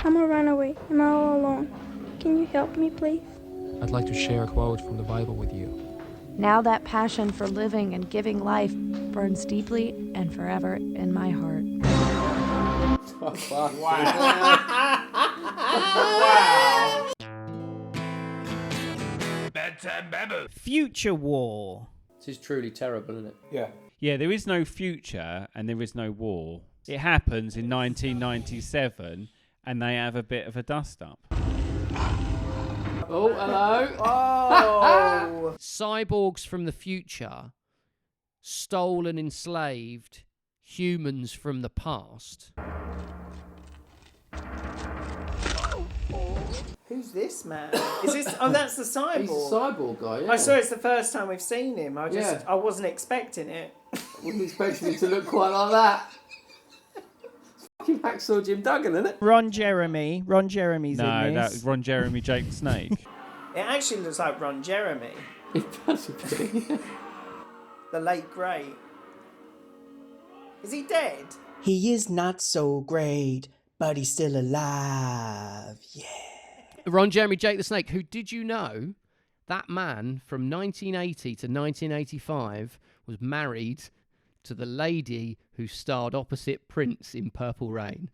I'm a runaway. I'm all alone. Can you help me, please? I'd like to share a quote from the Bible with you. Now that passion for living and giving life burns deeply and forever in my heart. Wow. Bedtime Babble. Future War. This is truly terrible, isn't it? Yeah. Yeah, there is no future and there is no war. It happens in 1997 and they have a bit of a dust-up. Oh, hello. Oh! Cyborgs from the future stole and enslaved humans from the past. Who's this man? Is this? Oh, that's the cyborg. He's a cyborg guy, yeah. I saw it's the first time we've seen him. I wasn't expecting it. Wouldn't expect him to look quite like that. It's fucking Hacksaw Jim Duggan, isn't it? Ron Jeremy's in this. No, that's Ron Jeremy, Jake the Snake. It actually looks like Ron Jeremy. It does a bit. The late great. Is he dead? He is not so great, but he's still alive. Yeah. Ron Jeremy, Jake the Snake, who, did you know, that man from 1980 to 1985 was married to the lady who starred opposite Prince in Purple Rain.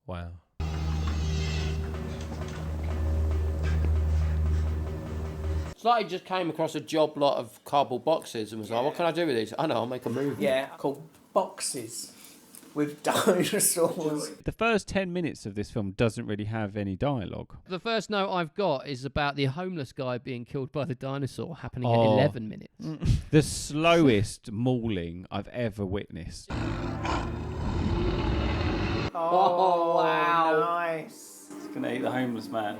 Wow. It's like he just came across a job lot of cardboard boxes and was like, what can I do with these? I know, I'll make a movie. Yeah, called Boxes with dinosaurs. The first 10 minutes of this film doesn't really have any dialogue. The first note I've got is about the homeless guy being killed by the dinosaur happening at 11 minutes. The slowest mauling I've ever witnessed. Oh, wow. Nice. It's going to eat the homeless man.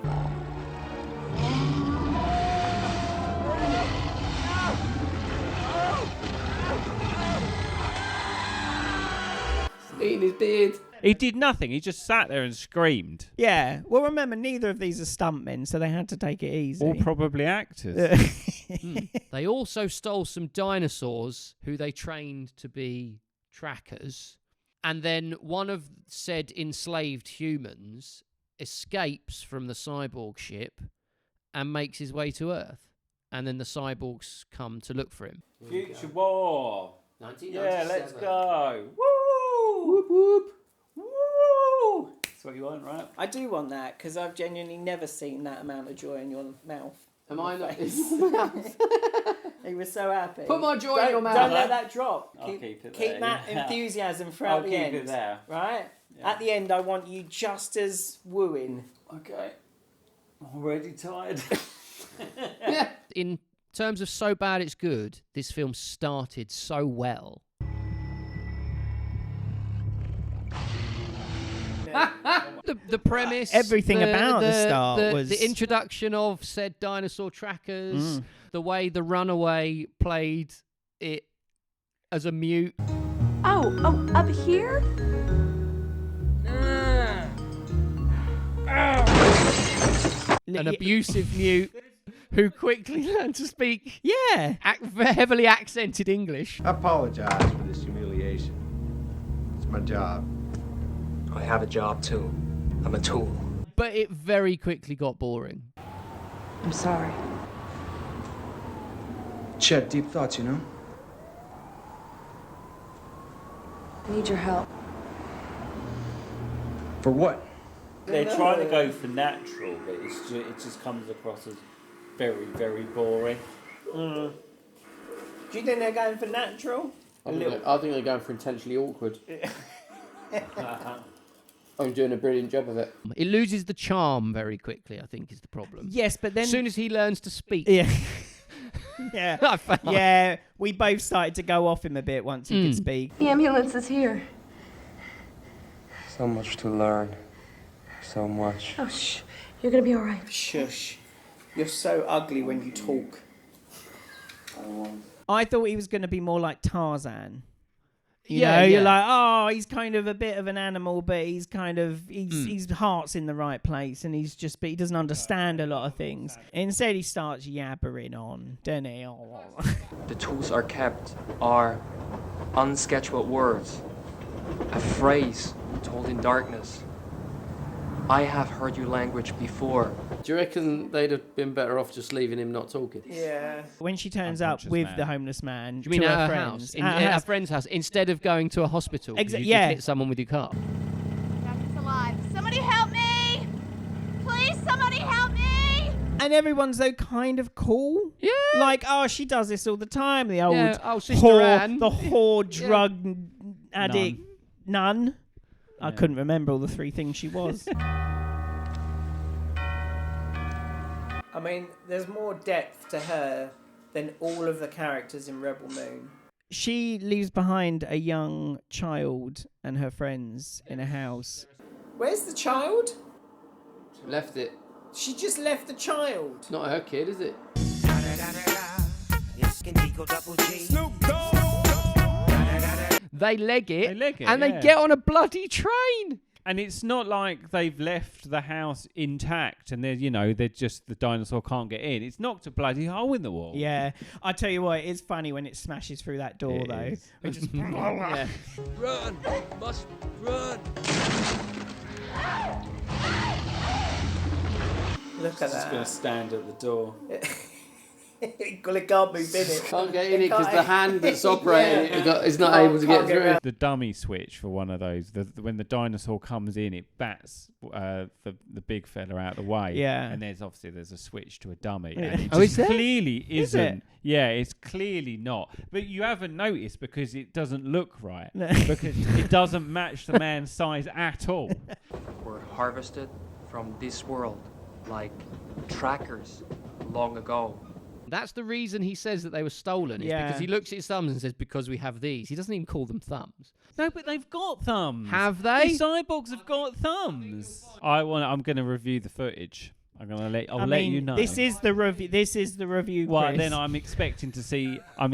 Eating his beard. He did nothing. He just sat there and screamed. Yeah. Well, remember, neither of these are stuntmen, so they had to take it easy. All probably actors. They also stole some dinosaurs who they trained to be trackers. And then one of said enslaved humans escapes from the cyborg ship and makes his way to Earth. And then the cyborgs come to look for him. Future War. 1997. Yeah, let's go. Woo! Whoop, whoop. Woo! That's what you want, right? I do want that because I've genuinely never seen that amount of joy in your mouth. Am I not? He was so happy. Put my joy in your mouth. Don't let that drop. I'll keep it Keep there, that yeah. enthusiasm throughout the end. I'll keep it there. Right? Yeah. At the end, I want you just as wooing. Okay. I'm already tired. Yeah. In terms of so bad it's good, this film started so well. The premise, Everything about the start was... the introduction of said dinosaur trackers, the way the runaway played it as a mute. Oh, up here? An abusive mute who quickly learned to speak heavily accented English. I apologize for this humiliation. It's my job. I have a job too. I'm a tool. But it very quickly got boring. I'm sorry. Chet, deep thoughts, you know? I need your help. For what? They're trying to go for natural, but it just comes across as very, very boring. Do you think they're going for natural? I think they're going for intentionally awkward. I'm doing a brilliant job of it. It loses the charm very quickly, I think, is the problem. Yes, but then... As soon as he learns to speak. Yeah. Yeah. I found. Yeah, we both started to go off him a bit once he could speak. The ambulance is here. So much to learn. So much. Oh, shh. You're gonna be all right. Shush. You're so ugly when you talk. I thought he was going to be more like Tarzan. You Yeah, know, yeah. you're like, oh, he's kind of a bit of an animal, but he's kind of, his heart's in the right place, and but he doesn't understand a lot of things. Instead, he starts yabbering on, doesn't he? The tools are kept are unsketchable words. A phrase told in darkness. I have heard your language before. Do you reckon they'd have been better off just leaving him not talking? Yeah. When she turns up Unconscious with man. the homeless man, Do you mean to at her friends, house? at her At a house. friend's house, instead of going to a hospital. 'Cause you just yeah. hit someone with your car. Jackie's alive. Somebody help me! Please, somebody help me! And everyone's though kind of cool. Yeah. Like, oh, she does this all the time. The old Yeah, oh, Sister whore, Anne. the whore drug addict nun. I Yeah. couldn't remember all the 3 things she was. I mean, there's more depth to her than all of the characters in Rebel Moon. She leaves behind a young child and her friends in a house. Where's the child? Left it. She just left the child. It's not her kid, is it? They leg it, They leg it, and yeah. they get on a bloody train. And it's not like they've left the house intact and they're just the dinosaur can't get in. It's knocked a bloody hole in the wall. Yeah, I tell you what, it's funny when it smashes through that door It though. is. It just Yeah. Run! Must run! Look at that. stand at the door. Well, it can't move in it. Can't get in it because the hand that's operating it is not able to get Can't get through. around. The dummy switch for one of those. When the dinosaur comes in, it bats the big fella out of the way. Yeah. And there's a switch to a dummy. Yeah. And it Oh, is just there? clearly Is it? isn't. Yeah, it's clearly not. But you haven't noticed because it doesn't look right. No. Because it doesn't match the man's size at all. Were harvested from this world like trackers long ago. That's the reason he says that they were stolen. Is Yeah. because he looks at his thumbs and says, because we have these. He doesn't even call them thumbs. No, but they've got thumbs. Have they? The cyborgs have got thumbs. I'm going to review the footage. I'll let you know. This is the review. This is the review. Well, Chris. then I'm expecting to see. How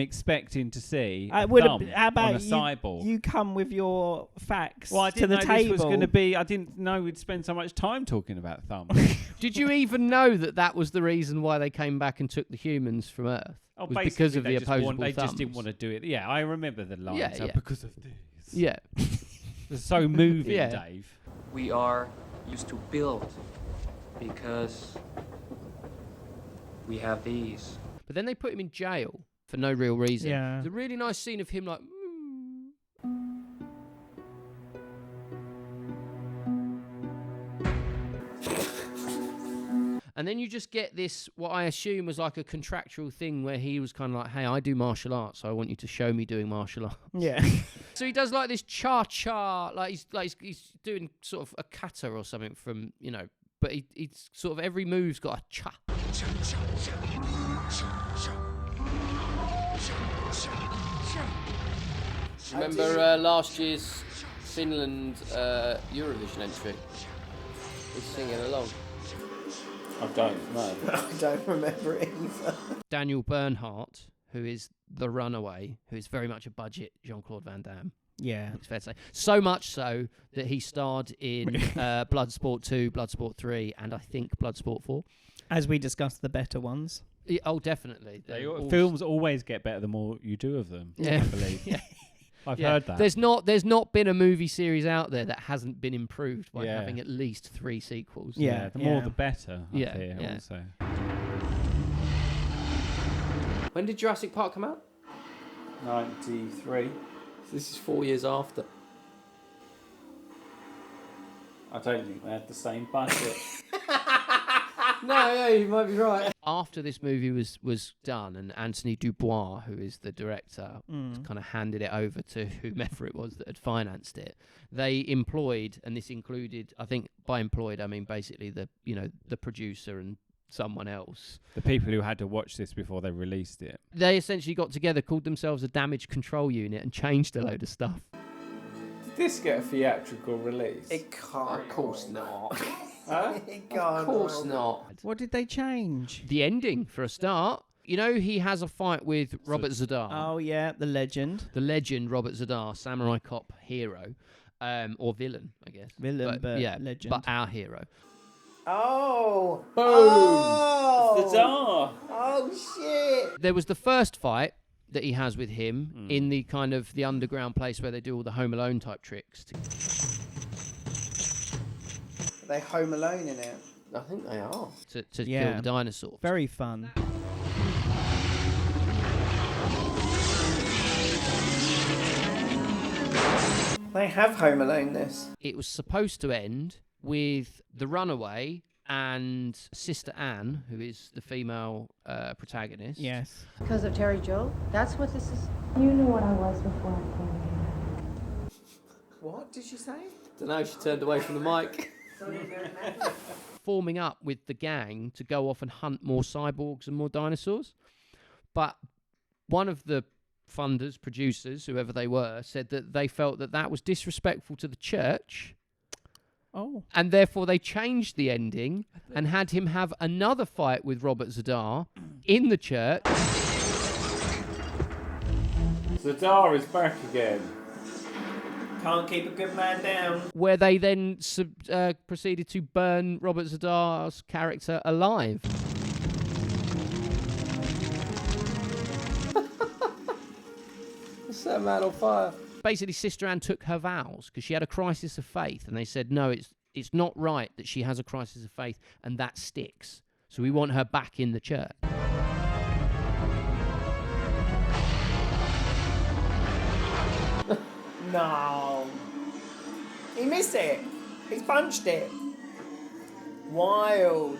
would thumb how about on a cyborg. you come with your facts Well, I to didn't the know table? this was going to be. I didn't know we'd spend so much time talking about thumbs. Did you even know that was the reason why they came back and took the humans from Earth? Oh, was because of the opposable They thumbs. just didn't want to do it. Yeah, I remember the line. Yeah, so yeah. because of this. Yeah. It's so moving, Yeah. Dave. We are used to build because we have these. But then they put him in jail for no real reason. Yeah. There's a really nice scene of him like... And then you just get this, what I assume was like a contractual thing where he was kind of like, hey, I do martial arts, so I want you to show me doing martial arts. Yeah. So he does like this cha-cha, he's doing sort of a kata or something from, but he's sort of every move's got a cha. Remember last year's Finland Eurovision entry? He's singing along. I don't know. I don't remember it either. Daniel Bernhardt, who is the runaway, who is very much a budget Jean-Claude Van Damme. Yeah. It's fair to say. So much so that he starred in Bloodsport 2, Bloodsport 3, and I think Bloodsport 4. As we discussed, the better ones. Yeah, oh, definitely. Films always get better the more you do of them. Yeah. I believe. Yeah. I've heard that. There's not been a movie series out there that hasn't been improved by Yeah. having at least 3 sequels. Yeah. The more the better. I Yeah, hear yeah. Also. When did Jurassic Park come out? 93. This is 4 years after. I don't think they had the same budget. No, yeah, you might be right. After this movie was done, and Anthony Dubois, who is the director, kind of handed it over to whomever it was that had financed it. They employed, and this included, I think by employed I mean basically the producer and someone else. The people who had to watch this before they released it. They essentially got together, called themselves a damage control unit, and changed a load of stuff. Did this get a theatrical release? It can't. Of course not. Huh? It can't. Of course not. What did they change? The ending, for a start. He has a fight with Robert Zadar. Oh, yeah, the legend. The legend Robert Zadar, samurai cop hero, or villain, I guess. Villain, but yeah, legend. but our hero. Oh. Boom. Oh. The Tsar! Oh, shit. There was the first fight that he has with him in the kind of the underground place where they do all the Home Alone type tricks. They Home Alone in it. I think they are. to kill Yeah. the dinosaurs. Very fun. They have Home Alone this. It was supposed to end with the runaway and Sister Anne, who is the female protagonist. Yes. Because of Terry Joe? That's what this is? You knew what I was before I came here. What did she say? Don't know. She turned away from the mic. Forming up with the gang to go off and hunt more cyborgs and more dinosaurs. But one of the funders, producers, whoever they were, said that they felt that that was disrespectful to the church. Oh. And therefore they changed the ending and had him have another fight with Robert Zadar in the church. Zadar is back again. Can't keep a good man down. Where they then proceeded to burn Robert Zadar's character alive. Set a man on fire. Basically, Sister Anne took her vows because she had a crisis of faith, and they said, no, it's not right that she has a crisis of faith, and that sticks. So we want her back in the church. No. He missed it. He's punched it. Wild.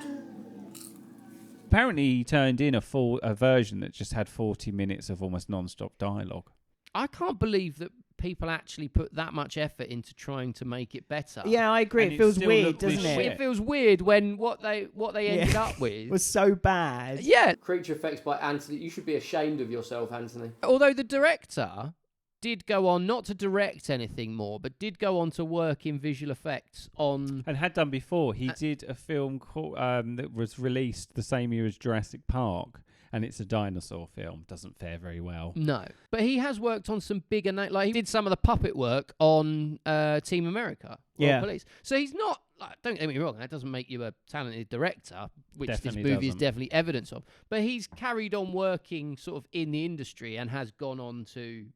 Apparently, he turned in a version that just had 40 minutes of almost non-stop dialogue. I can't believe that people actually put that much effort into trying to make it better. Yeah, I agree. And It it feels still weird, looked doesn't shit. it? It feels weird when what they ended up with was so bad. Yeah. Creature effects by Anthony. You should be ashamed of yourself, Anthony. Although the director did go on not to direct anything more, but did go on to work in visual effects on... And had done before. He did a film called, that was released the same year as Jurassic Park, and it's a dinosaur film. Doesn't fare very well. No. But he has worked on some bigger... Like, he did some of the puppet work on Team America. Yeah. Police. So he's not... Like, don't get me wrong, that doesn't make you a talented director, which Definitely this movie is doesn't. definitely evidence of. But he's carried on working sort of in the industry and has gone on to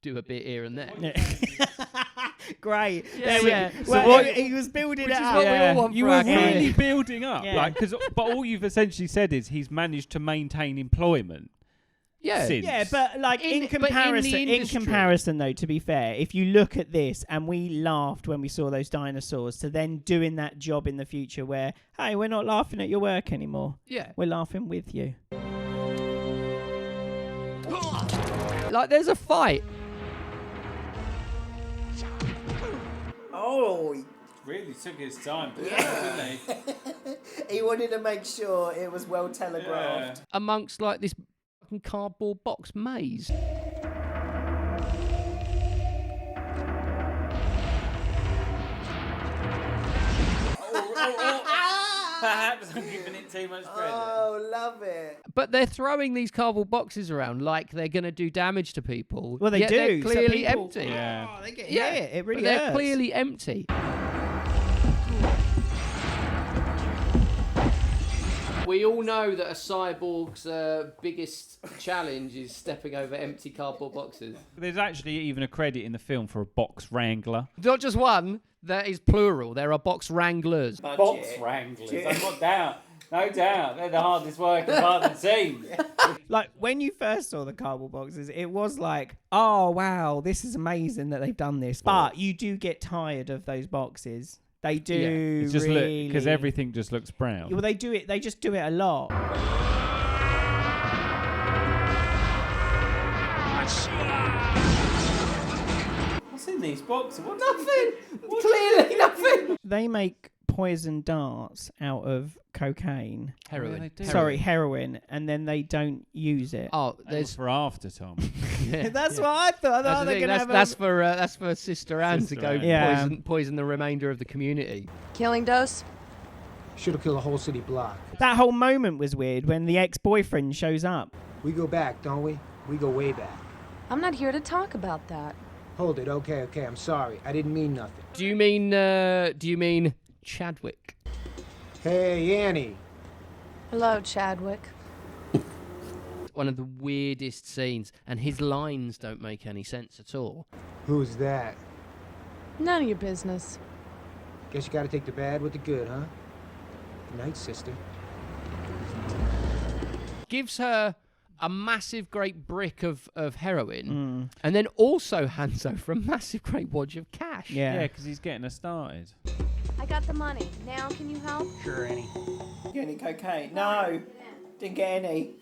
do a bit here and there. Great. Yeah, yeah. So Well, he was building Which it is up. what we Yeah. all want. You for were our career. really building up, Yeah. but all you've essentially said is he's managed to maintain employment. Yeah. Since. Yeah, but like In- in but in the industry. comparison though, to be fair, if you look at this and we laughed when we saw those dinosaurs, to then doing that job in the future where, hey, we're not laughing at your work anymore. Yeah. We're laughing with you. Like, there's a fight. Oh, Really took his time, didn't he? He wanted to make sure it was well telegraphed. Amongst, like, this fucking cardboard box maze. Perhaps I'm giving it too much credit. Oh, love it. But they're throwing these cardboard boxes around like they're going to do damage to people. Well, they yet do. They're So clearly people- empty. Yeah. Oh, they get Yeah, hit. It really but they're hurts. clearly empty. We all know that a cyborg's biggest challenge is stepping over empty cardboard boxes. There's actually even a credit in the film for a box wrangler. Not just one, that is plural. There are box wranglers. Budget. wranglers. I'm not doubt. No doubt. They're the hardest working part of the team. Like when you first saw the cardboard boxes, it was like, oh wow, this is amazing that they've done this. But you do get tired of those boxes. They do It's just really because everything just looks brown. Well, they do it. They just do it a lot. What's in these boxes? Nothing. Clearly nothing. They make poison darts out of cocaine. Heroin. they do. Sorry, heroin, and then they don't use it. Oh, There's there's. for after, Tom. Yeah. That's what I thought. I That's, thought the they're thing, gonna that's, have that's for Sister Anne Sister to go Anne. Yeah. poison the remainder of the community. Killing dose? Should have killed a whole city block. That whole moment was weird when the ex-boyfriend shows up. We go back, don't we? We go way back. I'm not here to talk about that. Hold it. Okay. I'm sorry. I didn't mean nothing. Do you mean Chadwick? Hey, Annie. Hello, Chadwick. One of the weirdest scenes, and his lines don't make any sense at all. Who's that? None of your business. Guess you gotta take the bad with the good, huh? Good night, sister. Gives her a massive great brick of heroin and then also hands over a massive great wad of cash. Yeah, because he's getting us started. I got the money. Now can you help? Sure, Annie. Get any cocaine? No, didn't get any.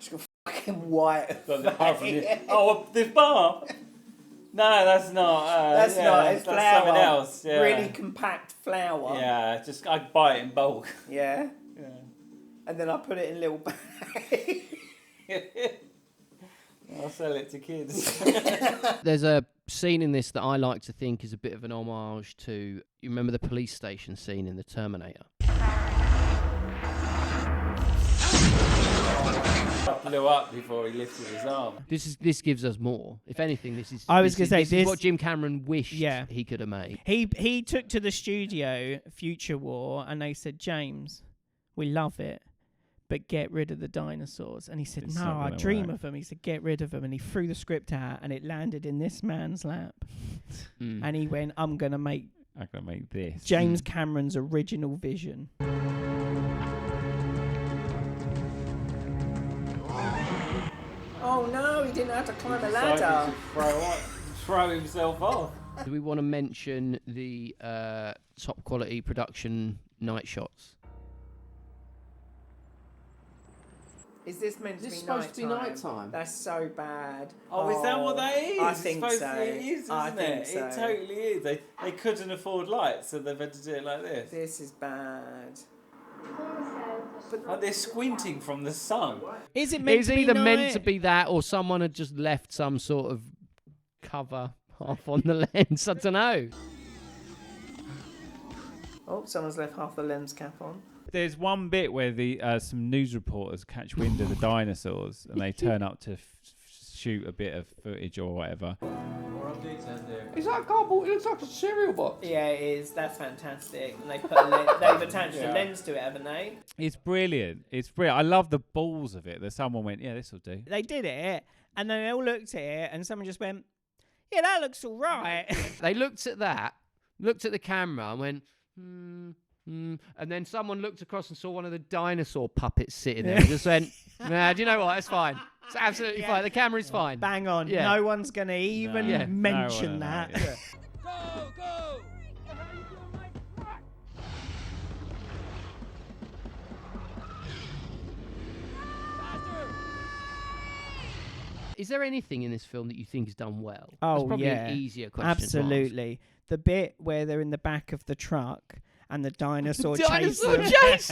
Just got fucking white. Oh, this bar? No, that's not. That's not. It's that's flour. something else. Yeah. Really compact flour. Yeah, just I buy it in bulk. Yeah. And then I put it in little bags. I'll sell it to kids. There's a scene in this that I like to think is a bit of an homage to, you remember the police station scene in the Terminator? Blew up before he lifted his arm. This gives us more. If anything, this is. I was gonna say this is what Jim Cameron wished he could have made. He took to the studio Future War and they said, James, we love it, but get rid of the dinosaurs. And he said, It's no, not I gonna dream work. of them. He said, get rid of them. And he threw the script out and it landed in this man's lap. And he went, I'm going to make this. James Cameron's original vision. Oh no, he didn't have to climb a ladder. Throw himself off. Do we want to mention the top quality production night shots? Is this meant to be supposed to be nighttime? That's so bad. Oh, is that what that is? I It's think supposed so. to be, it is, I isn't think it? so. It totally is. They couldn't afford lights, so they've had to do it like this. This is bad. Like they're squinting from the sun. Is it meant It's to be either meant night? to be that or someone had just left some sort of cover half on the lens. I don't know. Oh, someone's left half the lens cap on. There's one bit where the some news reporters catch wind of the dinosaurs and they turn up to shoot a bit of footage or whatever. Is that cardboard? It looks like a cereal box. Yeah, it is. That's fantastic. And they put they've attached a lens to it, haven't they? It's brilliant. It's brilliant. I love the balls of it. That someone went, yeah, this will do. They did it and then they all looked at it and someone just went, yeah, that looks all right. They looked at that, looked at the camera and went, and then someone looked across and saw one of the dinosaur puppets sitting there and just went, nah, do you know what? It's fine. It's absolutely fine. The camera's fine. Bang on. Yeah. No one's going to even mention that. Go, go! Is there anything in this film that you think is done well? Oh, That's probably yeah. an easier question. Absolutely. The bit where they're in the back of the truck and the dinosaur Dinosaur chases chase!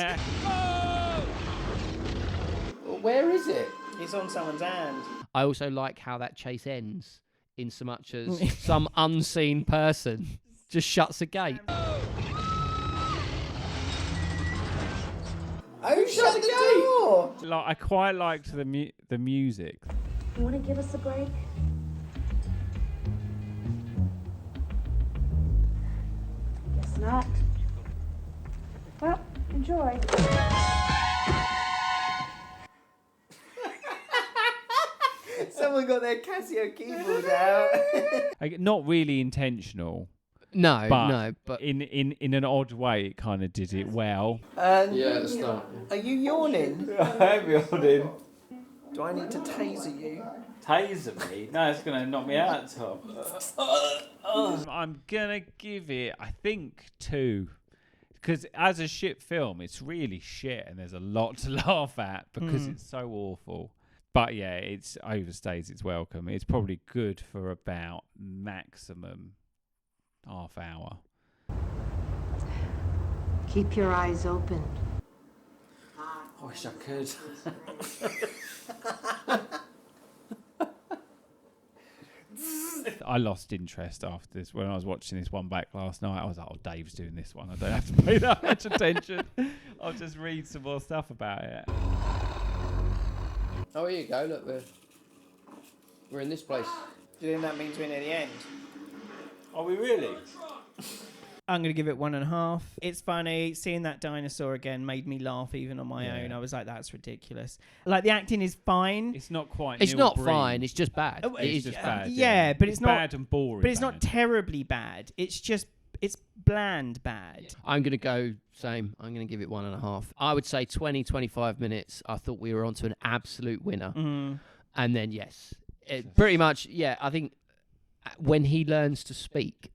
Where is it? It's on someone's hand. I also like how that chase ends in so much as some unseen person just shuts a gate. Oh, shut the door! Like, I quite liked the music. You want to give us a break? Guess not. Well, enjoy. Someone got their Casio keyboard out. Not really intentional. No, But in an odd way, it kind of did it well. Yeah, it's not. Are you yawning? I'm yawning. Do I need to taser you? Taser me? No, it's going to knock me out, Tom. I'm going to give it, I think, 2. Because as a shit film, it's really shit and there's a lot to laugh at because it's so awful. But yeah, it's overstays its welcome. It's probably good for about maximum half hour. Keep your eyes open. I wish I could. I lost interest after this. When I was watching this one back last night, I was like, oh, Dave's doing this one. I don't have to pay that much attention. I'll just read some more stuff about it. Oh, here you go. Look, we're in this place. Do you think that means we're near the end? Are we really? I'm going to give it 1.5. It's funny. Seeing that dinosaur again made me laugh even on my own. I was like, that's ridiculous. Like, the acting is fine. It's not quite It's Neil not Breen. fine. It's just bad. Oh, It is just bad. Yeah, but it's not bad and boring. But it's not terribly bad. It's just bland bad. I'm going to go same. I'm going to give it 1.5. I would say 20-25 minutes. I thought we were onto an absolute winner. And then, yes, pretty much, yeah, I think when he learns to speak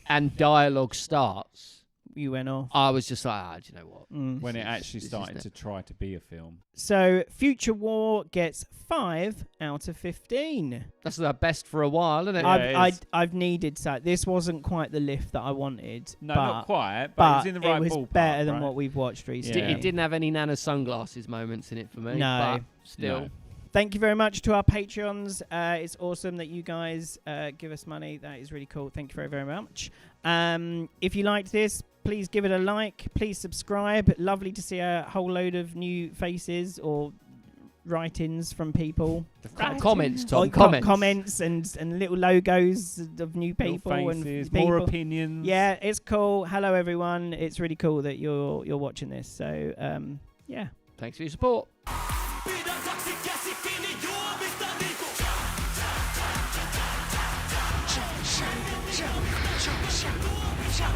and dialogue starts, you went off. I was just like, do you know what? When it actually started to try to be a film. So Future War gets 5 out of 15. That's the best for a while, isn't it? I've needed so. This wasn't quite the lift that I wanted. No, not quite, but it was in the right it was ballpark, better than right? what we've watched recently. It didn't have any Nana sunglasses moments in it for me. No. But still. No. Thank you very much to our Patreons. It's awesome that you guys give us money. That is really cool. Thank you very, very much. If you liked this, please give it a like. Please subscribe. Lovely to see a whole load of new faces or write-ins from people. Comments, Tom. Comments and little logos of new people faces, and more people. opinions. Yeah, it's cool. Hello, everyone. It's really cool that you're watching this. So, yeah. Thanks for your support. Shut